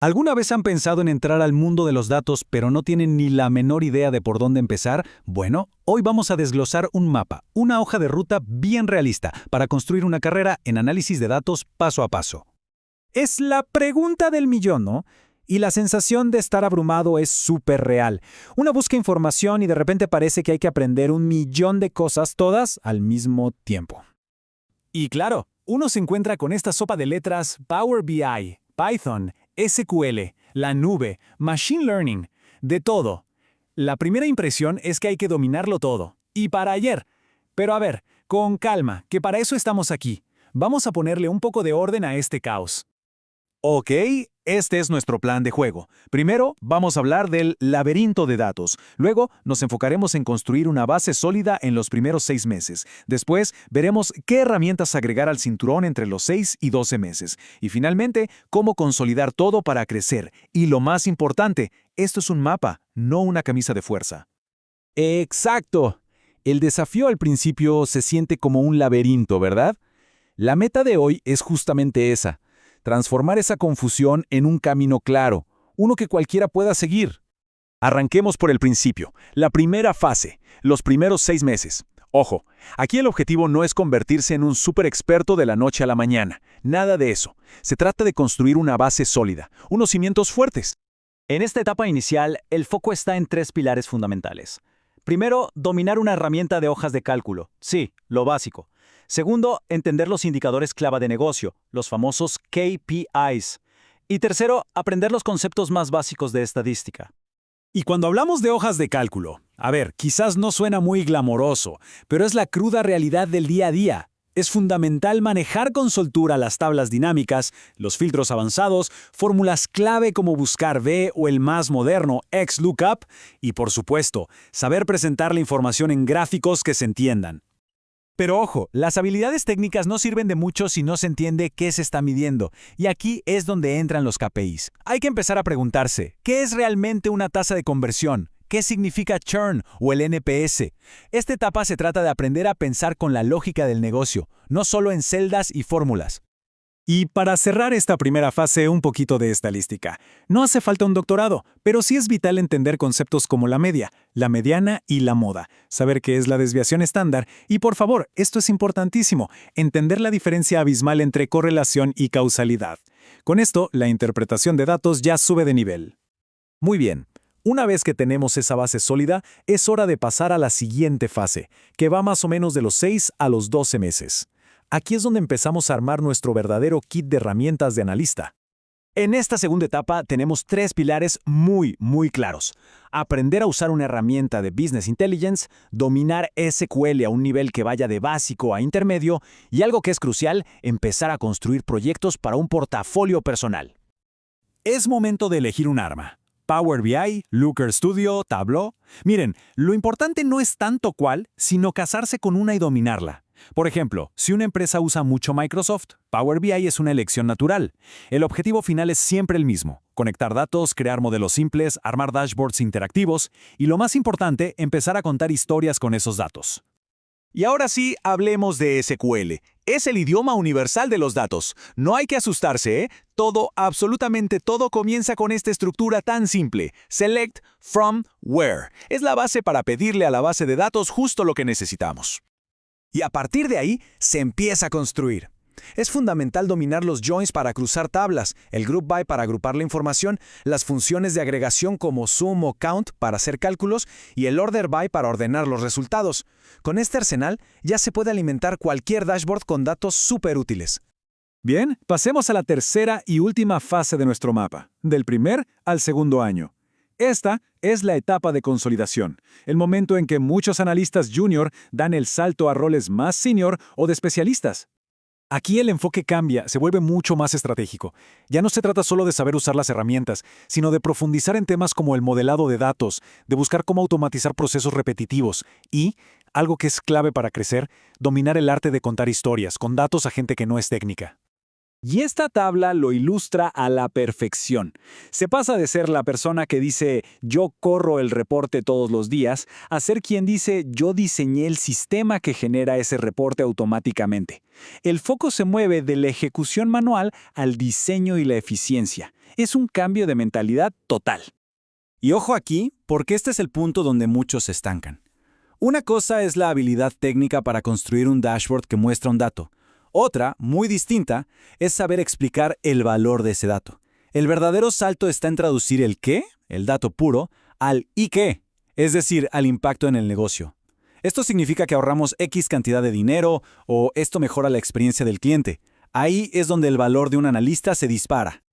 ¿Alguna vez han pensado en entrar al mundo de los datos pero no tienen ni la menor idea de por dónde empezar? Bueno, hoy vamos a desglosar un mapa, una hoja de ruta bien realista para construir una carrera en análisis de datos paso a paso. Es la pregunta del millón, ¿no? Y la sensación de estar abrumado es súper real. Uno busca información y de repente parece que hay que aprender un millón de cosas todas al mismo tiempo. Y claro, uno se encuentra con esta sopa de letras Power BI, Python, SQL, la nube, Machine Learning, de todo. La primera impresión es que hay que dominarlo todo. Y para ayer. Pero a ver, con calma, que para eso estamos aquí. Vamos a ponerle un poco de orden a este caos. Ok, este es nuestro plan de juego. Primero, vamos a hablar del laberinto de datos. Luego, nos enfocaremos en construir una base sólida en los primeros 6 meses. Después, veremos qué herramientas agregar al cinturón entre los 6 y 12 meses. Y finalmente, cómo consolidar todo para crecer. Y lo más importante, esto es un mapa, no una camisa de fuerza. Exacto. El desafío al principio se siente como un laberinto, ¿verdad? La meta de hoy es justamente esa. Transformar esa confusión en un camino claro, uno que cualquiera pueda seguir. Arranquemos por el principio, la primera fase, los primeros 6 meses. Ojo, aquí el objetivo no es convertirse en un súper experto de la noche a la mañana, nada de eso. Se trata de construir una base sólida, unos cimientos fuertes. En esta etapa inicial, el foco está en 3 pilares fundamentales. Primero, dominar una herramienta de hojas de cálculo. Sí, lo básico. Segundo, entender los indicadores clave de negocio, los famosos KPIs. Y tercero, aprender los conceptos más básicos de estadística. Y cuando hablamos de hojas de cálculo, a ver, quizás no suena muy glamoroso, pero es la cruda realidad del día a día. Es fundamental manejar con soltura las tablas dinámicas, los filtros avanzados, fórmulas clave como buscar V o el más moderno XLOOKUP, y por supuesto, saber presentar la información en gráficos que se entiendan. Pero ojo, las habilidades técnicas no sirven de mucho si no se entiende qué se está midiendo, y aquí es donde entran los KPIs. Hay que empezar a preguntarse, ¿qué es realmente una tasa de conversión? ¿Qué significa churn o el NPS? Esta etapa se trata de aprender a pensar con la lógica del negocio, no solo en celdas y fórmulas. Y para cerrar esta primera fase, un poquito de estadística. No hace falta un doctorado, pero sí es vital entender conceptos como la media, la mediana y la moda, saber qué es la desviación estándar y, por favor, esto es importantísimo, entender la diferencia abismal entre correlación y causalidad. Con esto, la interpretación de datos ya sube de nivel. Muy bien. Una vez que tenemos esa base sólida, es hora de pasar a la siguiente fase, que va más o menos de los 6 a los 12 meses. Aquí es donde empezamos a armar nuestro verdadero kit de herramientas de analista. En esta segunda etapa tenemos 3 pilares muy claros. Aprender a usar una herramienta de Business Intelligence, dominar SQL a un nivel que vaya de básico a intermedio y algo que es crucial, empezar a construir proyectos para un portafolio personal. Es momento de elegir un arma. Power BI, Looker Studio, Tableau. Miren, lo importante no es tanto cuál, sino casarse con una y dominarla. Por ejemplo, si una empresa usa mucho Microsoft, Power BI es una elección natural. El objetivo final es siempre el mismo: conectar datos, crear modelos simples, armar dashboards interactivos y, lo más importante, empezar a contar historias con esos datos. Y ahora sí, hablemos de SQL. Es el idioma universal de los datos. No hay que asustarse, ¿eh? Todo, absolutamente todo comienza con esta estructura tan simple: select, from, where. Es la base para pedirle a la base de datos justo lo que necesitamos. Y a partir de ahí, se empieza a construir. Es fundamental dominar los joins para cruzar tablas, el group by para agrupar la información, las funciones de agregación como sum o count para hacer cálculos y el order by para ordenar los resultados. Con este arsenal ya se puede alimentar cualquier dashboard con datos súper útiles. Bien, pasemos a la tercera y última fase de nuestro mapa, del primer al segundo año. Esta es la etapa de consolidación, el momento en que muchos analistas junior dan el salto a roles más senior o de especialistas. Aquí el enfoque cambia, se vuelve mucho más estratégico. Ya no se trata solo de saber usar las herramientas, sino de profundizar en temas como el modelado de datos, de buscar cómo automatizar procesos repetitivos y, algo que es clave para crecer, dominar el arte de contar historias con datos a gente que no es técnica. Y esta tabla lo ilustra a la perfección. Se pasa de ser la persona que dice yo corro el reporte todos los días a ser quien dice yo diseñé el sistema que genera ese reporte automáticamente. El foco se mueve de la ejecución manual al diseño y la eficiencia. Es un cambio de mentalidad total. Y ojo aquí, porque este es el punto donde muchos se estancan. Una cosa es la habilidad técnica para construir un dashboard que muestra un dato. Otra, muy distinta, es saber explicar el valor de ese dato. El verdadero salto está en traducir el qué, el dato puro, al y qué, es decir, al impacto en el negocio. Esto significa que ahorramos X cantidad de dinero o esto mejora la experiencia del cliente. Ahí es donde el valor de un analista se dispara.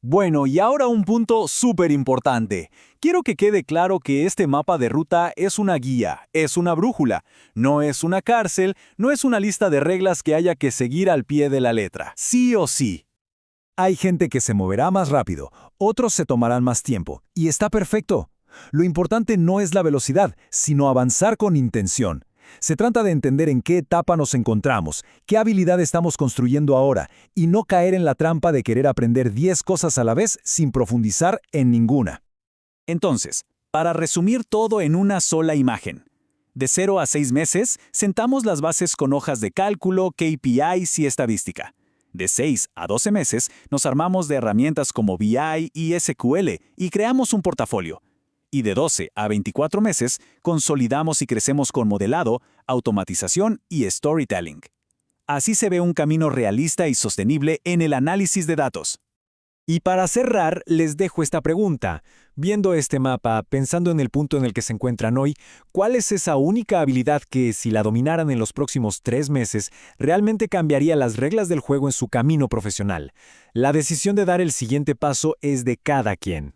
Bueno, y ahora un punto súper importante. Quiero que quede claro que este mapa de ruta es una guía, es una brújula, no es una cárcel, no es una lista de reglas que haya que seguir al pie de la letra, sí o sí. Hay gente que se moverá más rápido, otros se tomarán más tiempo, y está perfecto. Lo importante no es la velocidad, sino avanzar con intención. Se trata de entender en qué etapa nos encontramos, qué habilidad estamos construyendo ahora, y no caer en la trampa de querer aprender 10 cosas a la vez sin profundizar en ninguna. Entonces, para resumir todo en una sola imagen. De 0 a 6 meses, sentamos las bases con hojas de cálculo, KPIs y estadística. De 6 a 12 meses, nos armamos de herramientas como BI y SQL y creamos un portafolio. Y de 12 a 24 meses, consolidamos y crecemos con modelado, automatización y storytelling. Así se ve un camino realista y sostenible en el análisis de datos. Y para cerrar, les dejo esta pregunta. Viendo este mapa, pensando en el punto en el que se encuentran hoy, ¿cuál es esa única habilidad que, si la dominaran en los próximos 3 meses, realmente cambiaría las reglas del juego en su camino profesional? La decisión de dar el siguiente paso es de cada quien.